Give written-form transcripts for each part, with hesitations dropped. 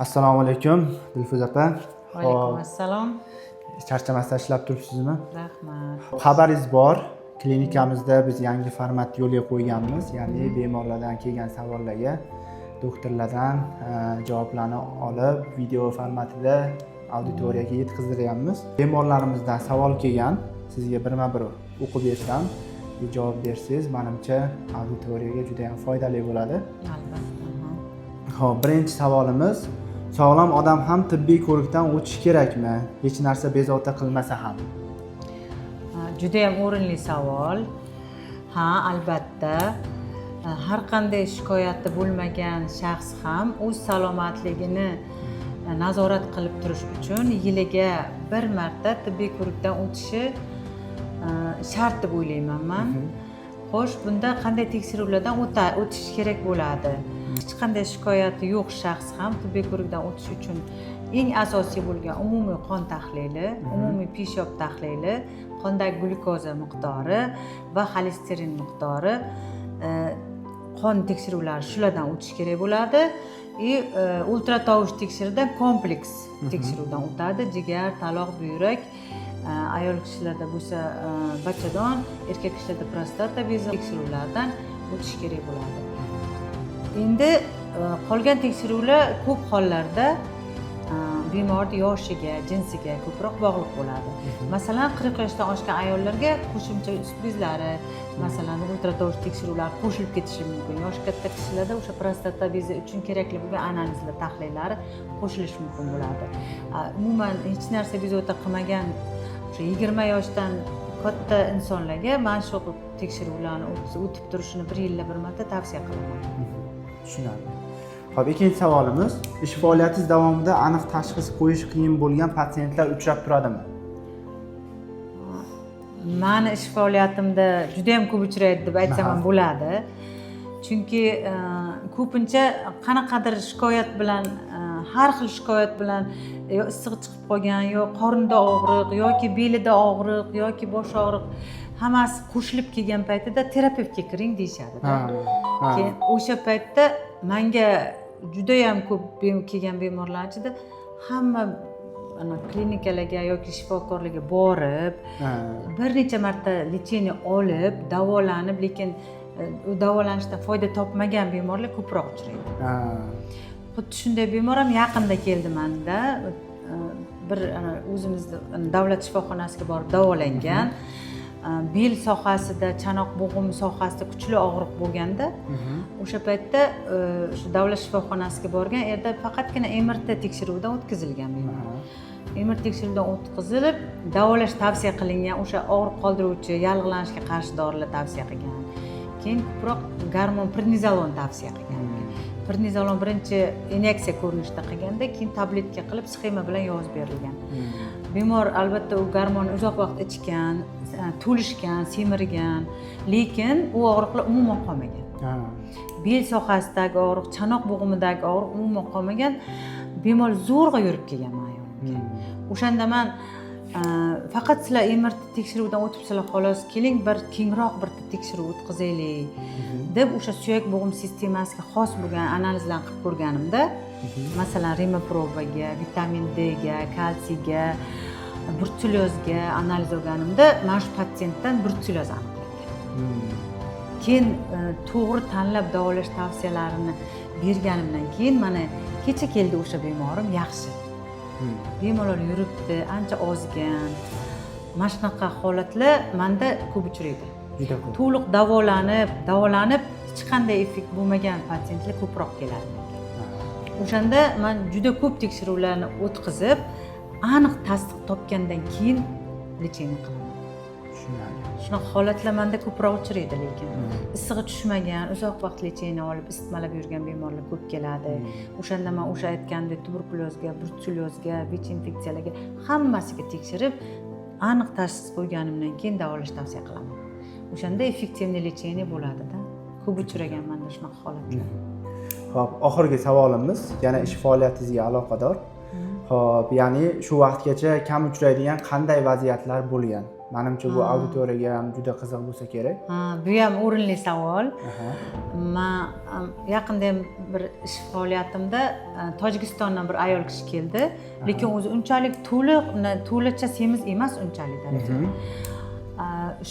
Assalomu alaykum Dilfuza opa. Va alaykum assalom. Charchamasdan ishlab turibsizmi? Rahmat. Xabaringiz bor. Klinikamizda biz yangi format yo'lga qo'yganmiz. Ya'ni bemorlardan kelgan savollarga doktorlardan javoblarni olib, video formatida auditoriyaga yetkazdiryapmiz. Bemorlarimizdan savol kelgan. Sizga birma-bir o'qib bersam, javob bersangiz, menimcha auditoriyaga juda ham foydali bo'ladi. Albatta. Xo'p, birinchi savolimiz: sog'lom odam ham tibbiy ko'rikdan o'tishi kerakmi? Hech narsa bezovta qilmasa ham. Juda ham o'rinli savol. Ha, albatta. Har qanday shikoyati bo'lmagan shaxs ham o'z salomatligini nazorat qilib turish uchun yiliga bir marta tibbiy ko'rikdan o'tishi shart deb o'ylayman men. Xo'sh, bunda qanday tekshiruvlardan o'tish kerak bo'ladi? Hech qanday shikoyati yo'q shaxs ham tibbiy ko'rikdan o'tish uchun eng asosiy bo'lgan umumiy qon tahlili, umumiy peshob tahlili, qondagi glyukoza miqdori va xolesterin miqdori, qon tekshiruvlari shulardan o'tish kerak bo'ladi. Ultratovush tekshiruvdan kompleks tekshiruvdan o'tadi. Jigar, taloq, buyrak, ayol kishilarda bo'lsa bachadon, erkak kishilarda prostata bezi tekshiruvlaridan o'tish kerak bo'ladi. Endi qolgan tekshiruvlar ko'p hollarda bemorning yoshiga, jinsiga ko'proq bog'liq bo'ladi. Masalan, 40 yoshdan oshgan ayollarga qo'shimcha sut bezlari, masalan, ultratovush tekshiruvlari qo'shilib ketishi mumkin. Yoshi katta kishilarda o'sha prostata bezi uchun kerakli bo'lgan analizlar, tahlillar qo'shilishi mumkin bo'ladi. Umuman hech narsa bezovta qilmagan o'sha 20 yoshdan katta insonlarga mana shu tekshiruvlarni o'tib turishini bir yilda bir marta tavsiya qilaman. Tushunarli. Xo'p, ikkinchi savolimiz: ish faoliyatingiz davomida aniq tashxis qo'yish qiyin bo'lgan patsientlar uchrab turadimi? Meni ish faoliyatimda juda ham ko'p uchraydi deb aytsam ham bo'ladi. Chunki ko'pincha qanaqadir shikoyat bilan, har xil shikoyat bilan yo issiq chiqib qolgan, yo qorinda og'riq, yoki belida og'riq, yoki bosh og'riq, hammasi qo'shilib kelgan paytida terapevtga kiring deyishadi. Keyin o'sha paytda menga juda ham ko'p kelgan bemorlar ichida hamma klinikalarga yoki shifokorlarga borib, bir necha marta lecheniya olib, davolanib, lekin davolanishdan foyda topmagan bemorlar ko'proq uchraydi. Xuddi shunday bemor ham yaqinda keldi menda. Bir o'zimizda davlat shifoxonasiga borib davolangan. Bel sohasida, chanoq bo'g'im sohasida kuchli og'riq bo'lganda, o'sha paytda shu davlat shifoxonasiga borgan yerda faqatgina MRT tekshiruvidan o'tkazilgan bemor. MRT tekshiruvidan o'tkazilib, davolash tavsiya qilingan, o'sha og'riq qoldiruvchi, yallig'lanishga qarshi dorilar tavsiya qilgan. Keyin ko'proq gormon prednizolon tavsiya qilgan. Prednizolon birinchi inyeksiya ko'rinishida qilganda, keyin tabletka qilib sxema bilan yozib berilgan. Bemor albatta u gormonni uzoq vaqt ichgan, to'lishgan, semirgan, lekin u og'riqlar umuman qolmagan. Bel sohasidagi og'riq, chanoq bo'g'imidagi og'riq umuman qolmagan. Bemor zo'rg'a yurib kelgan ayolga. O'shanda men faqat sizlar MRT tekshiruvdan o'tibsizlar, xolos keling bir kengroq bir tekshiruv o'tkazaylik deb o'sha suyak bo'g'im sistemasiga xos bo'lgan analizlarni qilib ko'rganimda, masalan, rimoprobaga, vitamin D ga, kalsiyga, brutsellozga analiz olganimda, mana shu patsientdan brutselloz aniqlangan. Keyin to'g'ri tanlab davolash tavsiyalarini berganimdan keyin mana kecha keldi o'sha bemorim yaxshi. Bemorlar yuribdi, ancha ozgan. Mana shunaqa holatlar menda ko'p uchraydi. Juda ko'p. To'liq davolanib hech qanday effekt bo'lmagan patsientlar ko'proq keladi. O'shanda men juda ko'p tekshiruvlarni o'tkazib, aniq tasdiq topgandan keyin lecheniya qilaman. Tushunarli. Shunaqa holatlar menda ko'proq uchraydi, lekin issig'i tushmagan, uzoq vaqt lecheniya olib isitmalab yurgan bemorlar ko'p keladi. O'shanda men o'sha aytgandek tuberkulozga, brutsellozga, VICH infeksiyalarga hammasiga tekshirib, aniq tashxis qo'yganimdan keyin davolash tavsiya qilaman. O'shanda effektivniy lecheniya bo'ladi-da. Ko'p uchragan menda shunaqa holatlar. Xo'p, oxirgi savolimiz yana ish faoliyatingizga aloqador. Xo'p, ya'ni shu vaqtgacha kam uchraydigan qanday vaziyatlar bo'lgan? Menimcha bu auditoriyaga ham juda qiziq bo'lsa kerak. Bu ham o'rinli savol. Aha. Men yaqinda ham bir ish faoliyatimda Tojikistondan bir ayol kishi keldi, lekin o'zi unchalik to'lacha semiz emas unchalik darajada.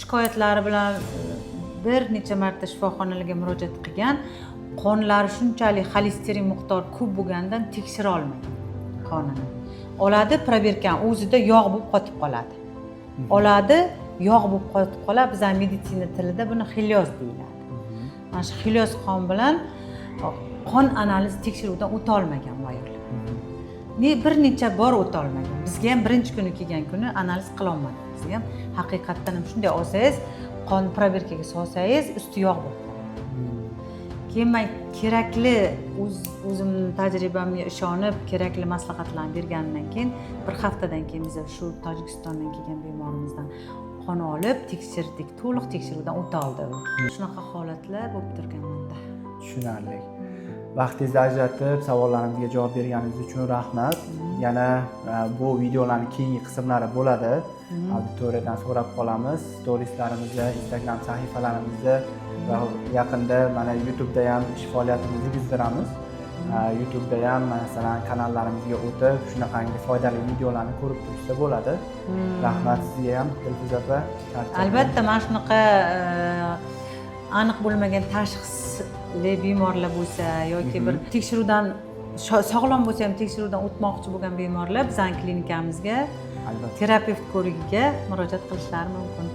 Shikoyatlari bilan bir necha marta shifoxonalarga murojaat qilgan, qonlari shunchalik xolesterin miqdori ko'p bo'lganidan tekshira olmagan qonini. Oladi, proberkani o'zida yog' bo'lib qotib qoladi. Oladi, yog' bo'lib qotib qoladi. Bizning meditsina tilida buni xilyoz deyiladi. Mana shu xilyoz qon bilan qon analiz tekshiruvdan o'ta olmagan bu ayol. Bir necha bor o'ta olmagan. Bizga ham birinchi kuni kelgan kuni analiz qila olmadi. Bizga ham haqiqatdan ham shunday olsangiz, qon proberkaga solsangiz, usti yog' bo'lib keyin men kerakli o'zimning tajribamga ishonib, kerakli maslahatlarni bergandan keyin bir haftadan keyin biz shu Tojikistondan kelgan bemorimizdan qon olib, tekshirdik, to'liq tekshiruvdan o'ta oldi. Shunaqa holatlar bo'lib turgan menda. Tushunarli. Vaqtingizni ajratib, savollarimizga javob berganingiz uchun rahmat. Yana bu videolarning keyingi qismlari bo'ladi. Auditoriyadan so'rab qolamiz. Storieslarimizda, Instagram sahifalarimizda va yaqinda mana YouTube'da ham ish faoliyatimizni yuzdiramiz. YouTube'da ham masalan kanallarimizga o'tib, shunaqangi foydali videolarni ko'rib turishsa bo'ladi. Rahmat sizga ham, Dilfuza opa. Albatta, mana shunaqa aniq bo'lmagan tashxisli bemorlar bo'lsa yoki bir tekshiruvdan sog'lom bo'lsa ham tekshiruvdan o'tmoqchi bo'lgan bemorlar bizning klinikamizga terapevt ko'rigiga murojaat qilishlari mumkin.